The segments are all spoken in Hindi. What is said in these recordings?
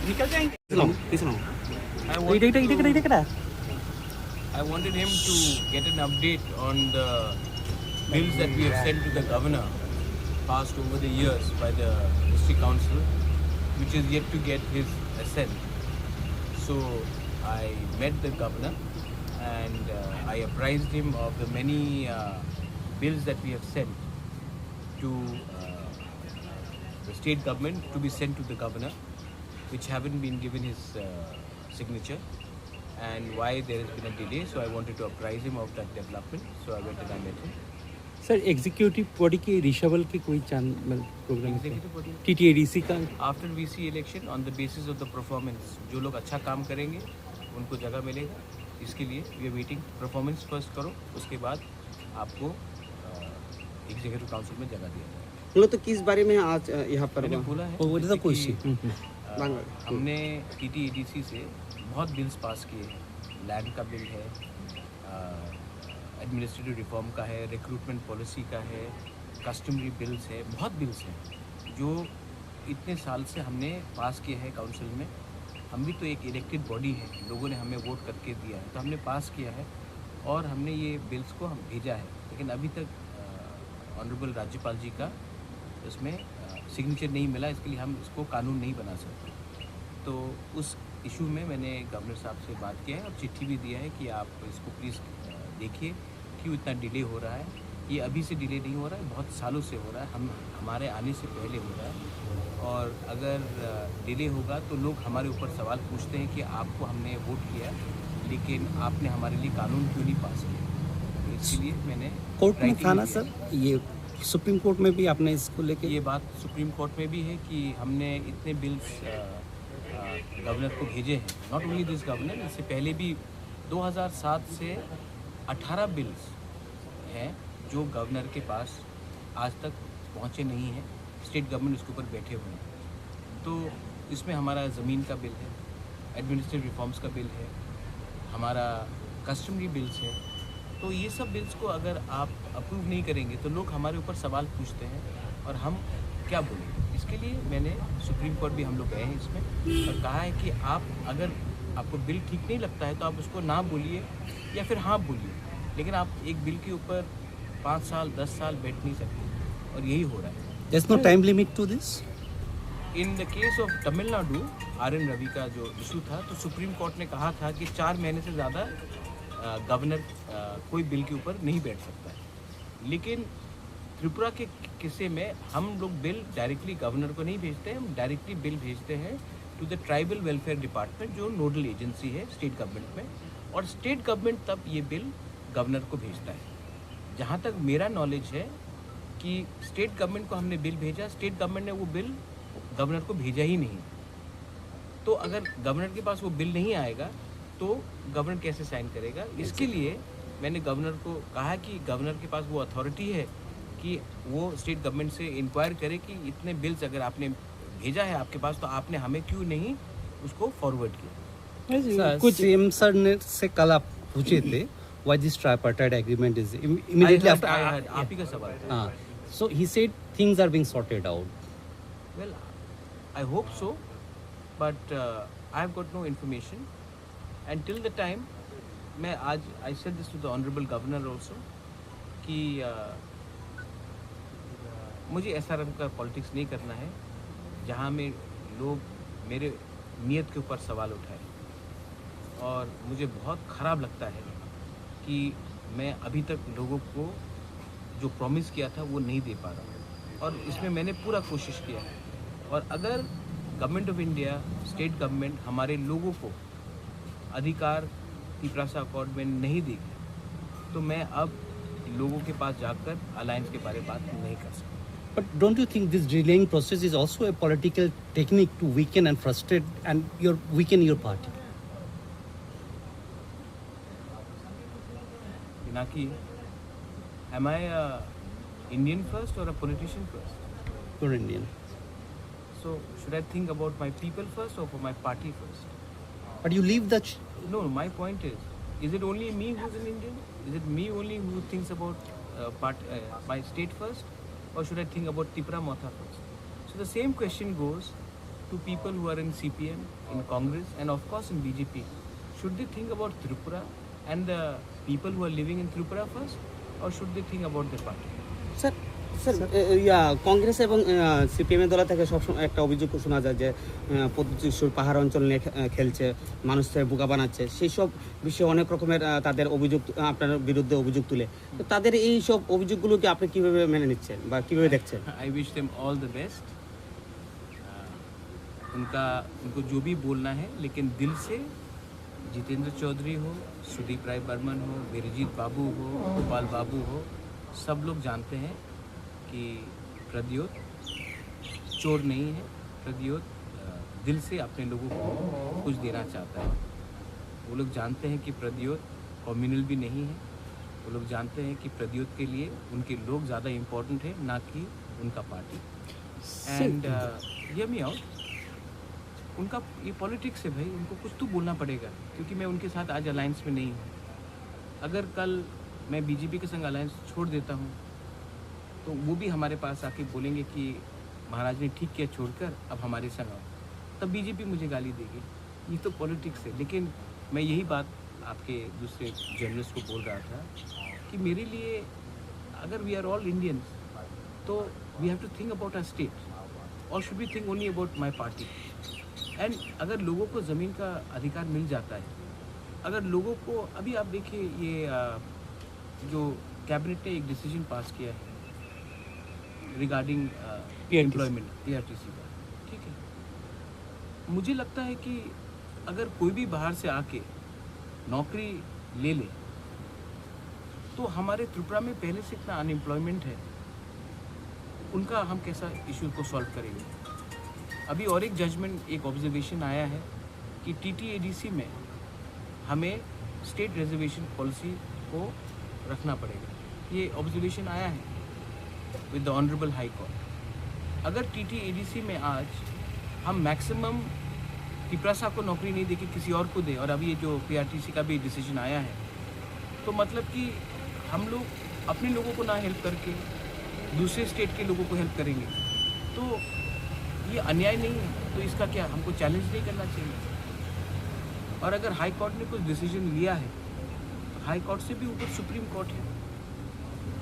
निकल जाएंगे। I wanted him to get an update on the bills that we have sent to the governor, passed over the years by the district council, which is yet to get his assent. So I met the governor and I apprised him of the many bills that we have sent to the state government to be sent to the governor, which haven't been given his signature, and why there has been a delay. So I wanted to apprise him of that development. So I went and I met him. Sir executive body की रिशवल की कोई प्रोग्राम Executive body. टीटीएडीसी का After we see election, on the basis of the performance, जो लोग अच्छा काम करेंगे उनको जगह मिलेगा. इसके लिए we are waiting. Performance first करो, उसके बाद आपको एग्जीक्यूटिव काउंसिल में जगह दिया जाएगा. मतलब तो किस बारे में आज यहाँ पर मैंने बोला है वो तो कोई कि, हमने टीटीएडीसी से बहुत बिल्स पास किए. लैंड का बिल है, एडमिनिस्ट्रेटिव रिफॉर्म का है, रिक्रूटमेंट पॉलिसी का है, कस्टमरी बिल्स है, बहुत बिल्स हैं जो इतने साल से हमने पास किए हैं काउंसिल में. हम भी तो एक इलेक्टेड बॉडी है, लोगों ने हमें वोट करके दिया है, तो हमने पास किया है और हमने ये बिल्स को हम भेजा है. लेकिन अभी तक ऑनरेबल राज्यपाल जी का उसमें सिग्नेचर नहीं मिला. इसके लिए हम इसको कानून नहीं बना सकते. तो उस इशू में मैंने गवर्नर साहब से बात किया है और चिट्ठी भी दिया है कि आप इसको प्लीज़ देखिए क्यों इतना डिले हो रहा है. ये अभी से डिले नहीं हो रहा है, बहुत सालों से हो रहा है. हमारे आने से पहले हो रहा है और अगर डिले होगा तो लोग हमारे ऊपर सवाल पूछते हैं कि आपको हमने वोट किया लेकिन आपने हमारे लिए कानून क्यों नहीं पास किया. तो इसलिए मैंने कोर्ट में था ना सर, ये सुप्रीम कोर्ट में भी आपने इसको लेके ये बात सुप्रीम कोर्ट में भी है कि हमने इतने बिल्स गवर्नर को भेजे हैं. नॉट ओनली दिस गवर्नर, इससे पहले भी 2007 से 18 बिल्स हैं जो गवर्नर के पास आज तक पहुंचे नहीं हैं. स्टेट गवर्नमेंट उसके ऊपर बैठे हुए हैं. तो इसमें हमारा ज़मीन का बिल है, एडमिनिस्ट्रेटिव रिफॉर्म्स का बिल है, हमारा कस्टमरी बिल्स है. तो ये सब बिल्स को अगर आप अप्रूव नहीं करेंगे तो लोग हमारे ऊपर सवाल पूछते हैं और हम क्या बोलें. इसके लिए मैंने सुप्रीम कोर्ट भी हम लोग गए हैं इसमें और कहा है कि आप अगर आपको बिल ठीक नहीं लगता है तो आप उसको ना बोलिए या फिर हाँ बोलिए, लेकिन आप एक बिल के ऊपर 5 साल 10 साल बैठ नहीं सकते. और यही हो रहा है. There's no time limit to this? In the case of Tamil Nadu, R N. Ravi का जो इशू था, तो सुप्रीम कोर्ट ने कहा था कि 4 महीने से ज़्यादा गवर्नर कोई बिल के ऊपर नहीं बैठ सकता है. लेकिन त्रिपुरा के किस्से में हम लोग बिल डायरेक्टली गवर्नर को नहीं भेजते हैं, हम डायरेक्टली बिल भेजते हैं to the tribal welfare department जो नोडल एजेंसी है स्टेट गवर्नमेंट में. और स्टेट गवर्नमेंट तब ये बिल गवर्नर को भेजता है. जहाँ तक मेरा नॉलेज है कि स्टेट गवर्नमेंट को हमने बिल भेजा, स्टेट गवर्नमेंट ने वो बिल गवर्नर को भेजा ही नहीं. तो अगर गवर्नर के पास वो बिल नहीं आएगा तो गवर्नर कैसे साइन करेगा. इसके लिए मैंने गवर्नर को कहा कि गवर्नर के पास वो अथॉरिटी है कि वो स्टेट गवर्नमेंट से इंक्वायर करे कि इतने बिल्स अगर आपने भेजा है आपके पास तो आपने हमें क्यों नहीं उसको फॉरवर्ड किया. कुछ सीएम सर ने से कल आप पूछे थे why this tripartite agreement is immediately after आप ही का सवाल था. So he said things are being sorted out. Well, I hope so, but I have got no information. And till the time, मैं आज I said this to the honorable governor also कि मुझे ऐसा रंग का पॉलिटिक्स नहीं करना है जहाँ में लोग मेरे नीयत के ऊपर सवाल उठाए. और मुझे बहुत ख़राब लगता है कि मैं अभी तक लोगों को जो प्रॉमिस किया था वो नहीं दे पा रहा हूँ. और इसमें मैंने पूरा कोशिश किया है. और अगर government of India, state government हमारे लोगों को अधिकार तिपरासा अकॉर्ड में नहीं देगी तो मैं अब लोगों के पास जाकर अलायंस के बारे में बात नहीं कर सकता. But don't you think this delaying process is also a political technique to weaken and frustrate and weaken your party? Pinaki, am I a Indian first or a politician first? You're Indian. So should I think about my people first or for my party first? But you leave the... No, my point is it only me who's an Indian? Is it me only who thinks about my state first? Or should I think about Tipra Motha first? So the same question goes to people who are in CPM, in Congress, and of course in BJP. Should they think about Tripura and the people who are living in Tripura first, or should they think about their party? Sir sir Congress এবং সিপিএমের দল থেকে সবসময় একটা অভিযোগ শোনা যায় যে প্রতিশ্রুর পাহাড় অঞ্চল নিয়ে খেলছে, মানুষকে বোকা বানাচ্ছে, সেই সব বিষয়ে অনেক রকমের তাদের অভিযোগ আপনার বিরুদ্ধে অভিযোগ তুলে। তো তাদের এই সব অভিযোগগুলোকে আপনি কিভাবে মেনে নিচ্ছেন বা কিভাবে দেখছেন? I wish them all the best. उनको जो भी बोलना है, लेकिन दिल से जितेंद्र चौधरी हो, सुदीप राय बर्मन हो, वीरजीत बाबू हो, गोपाल बाबू हो, सब लोग जानते हैं कि प्रद्योत चोर नहीं है। प्रद्योत दिल से अपने लोगों को कुछ देना चाहता है। वो लोग जानते हैं कि प्रद्योत कम्युनल भी नहीं है। वो लोग जानते हैं कि प्रद्योत के लिए उनके लोग ज़्यादा इम्पोर्टेंट है, ना कि उनका party. And hear me out, उनका ये पॉलिटिक्स है भाई, उनको कुछ तो बोलना पड़ेगा, क्योंकि मैं उनके साथ आज अलायंस में नहीं हूँ। अगर कल मैं बीजेपी के संग अलायंस छोड़ देता हूँ तो वो भी हमारे पास आके बोलेंगे कि महाराज ने ठीक किया छोड़कर, अब हमारे संग आओ, तब बीजेपी मुझे गाली देगी। ये तो पॉलिटिक्स है। लेकिन मैं यही बात आपके दूसरे जर्नलिस्ट को बोल रहा था कि मेरे लिए अगर वी आर ऑल इंडियंस तो we have to think about our state, और should be think only about my party. And अगर लोगों को ज़मीन का अधिकार मिल जाता है, अगर लोगों को, अभी आप देखिए ये जो कैबिनेट ने एक डिसीजन पास किया है रिगार्डिंग एम्प्लॉयमेंट PRTC का, ठीक है, मुझे लगता है कि अगर कोई भी बाहर से आके नौकरी ले ले तो हमारे त्रिपुरा में पहले से इतना अनएम्प्लॉयमेंट है, उनका हम कैसा इशू को सॉल्व करेंगे। अभी और एक जजमेंट, एक ऑब्जर्वेशन आया है कि TTADC में हमें स्टेट रिजर्वेशन पॉलिसी को रखना पड़ेगा। ये ऑब्जर्वेशन आया है with the honourable high court. अगर TTADC में आज हम मैक्सिमम तिपरासा को नौकरी नहीं देके किसी और को दे, और अभी ये जो PRTC का भी डिसीजन आया है, तो मतलब कि हम लोग अपने लोगों को ना हेल्प करके दूसरे स्टेट के लोगों को हेल्प करेंगे, तो ये अन्याय नहीं है। तो इसका क्या हमको चैलेंज नहीं करना चाहिए? और अगर हाई कोर्ट ने कुछ डिसीजन लिया है तो हाई कोर्ट से भी ऊपर सुप्रीम कोर्ट है।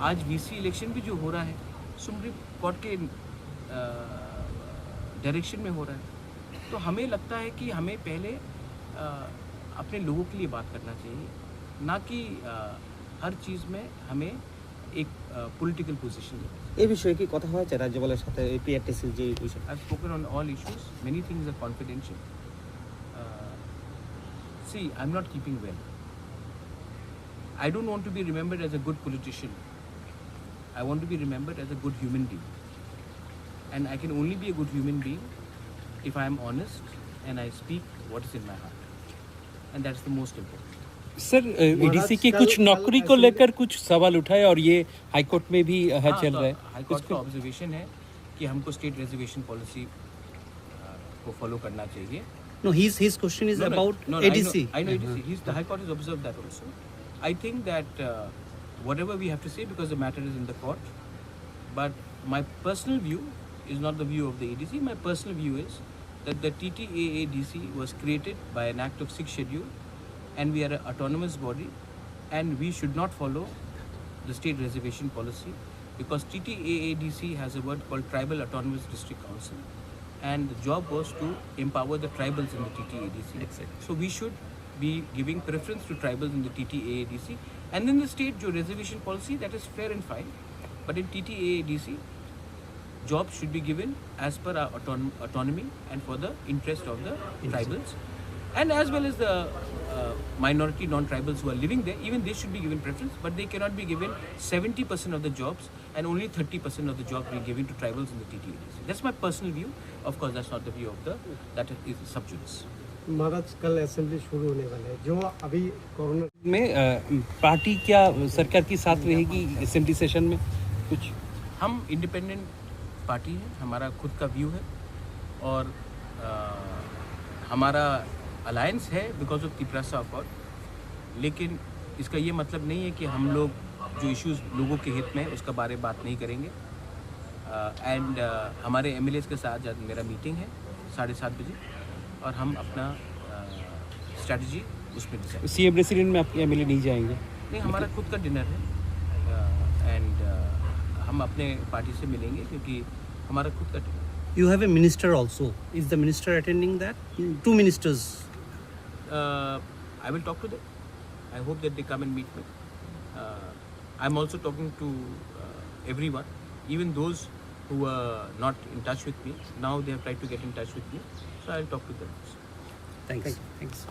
आज VC इलेक्शन भी जो हो रहा है सुप्रीम कोर्ट के डायरेक्शन में हो रहा है। तो हमें लगता है कि हमें पहले अपने लोगों के लिए बात करना चाहिए, ना कि हर चीज़ में हमें एक पॉलिटिकल पोजीशन लेना। এই বিষয়ে কি কথা হয়েছে রাজ্যপালের সাথে এই PRTC যে বিষয়? I've spoken on all issues. Many things are confidential. See, I'm not keeping well. I don't want to be remembered as a good politician. I want to be remembered as a good human being. And I can only be a good human being if I am honest and I speak what is in my heart. And that's the most important. Sir ADC की कुछ नौकरी को लेकर कुछ सवाल उठाए और ये हाईकोर्ट में भी चल रहा है। हाईकोर्ट का ऑब्जर्वेशन है कि हमको स्टेट रिजर्वेशन पॉलिसी को फॉलो करना चाहिए। No, his question is about ADC. I know ADC. The High Court has observed that also. I think that whatever we have to say, because the matter is in the court, but my personal view is not the view of the ADC. My personal view is that the TTAADC was created by an act of 6th schedule, and we are an autonomous body, and we should not follow the state reservation policy, because TTAADC has a word called Tribal Autonomous District Council, and the job was to empower the tribals in the TTAADC. Exactly. So we should be giving preference to tribals in the TTAADC, and in the state jo reservation policy, that is fair and fine, but in TTAADC jobs should be given as per our autonomy and for the interest of the tribals, and as well as the minority non-tribals who are living there. Even they should be given preference, but they cannot be given 70% of the jobs and only 30% of the jobs being given to tribals in the TTADC. That's my personal view. Of course, that's not the view of that is sub judice. महाराज कल असेंबली शुरू होने वाले हैं, जो अभी कोरोना में पार्टी क्या सरकार की साथ रहेगी असेंबली सेशन में? कुछ हम इंडिपेंडेंट पार्टी है, हमारा खुद का व्यू है, और हमारा अलायंस है बिकॉज ऑफ तिपरासा अकॉर्ड, लेकिन इसका ये मतलब नहीं है कि हम लोग जो इश्यूज़ लोगों के हित में उसका बारे बात नहीं करेंगे। एंड हमारे एमएलएस के साथ जब मेरा मीटिंग है 7:30 बजे और हम अपना स्ट्रैटेजी उसमें डिसाइड सीएम रेसिडेंट में आपके एमएलए नहीं जाएंगे? नहीं, हमारा खुद का डिनर है एंड हम अपने पार्टी से मिलेंगे क्योंकि हमारा खुद का dinner. You have a minister also. Is the minister attending that? Two ministers. I will talk to them. I hope that they come and meet me. I'm also talking to everyone, even those who were not in touch with me. Now they have tried to get in touch with me, so I'll talk to them. Thanks. Thanks.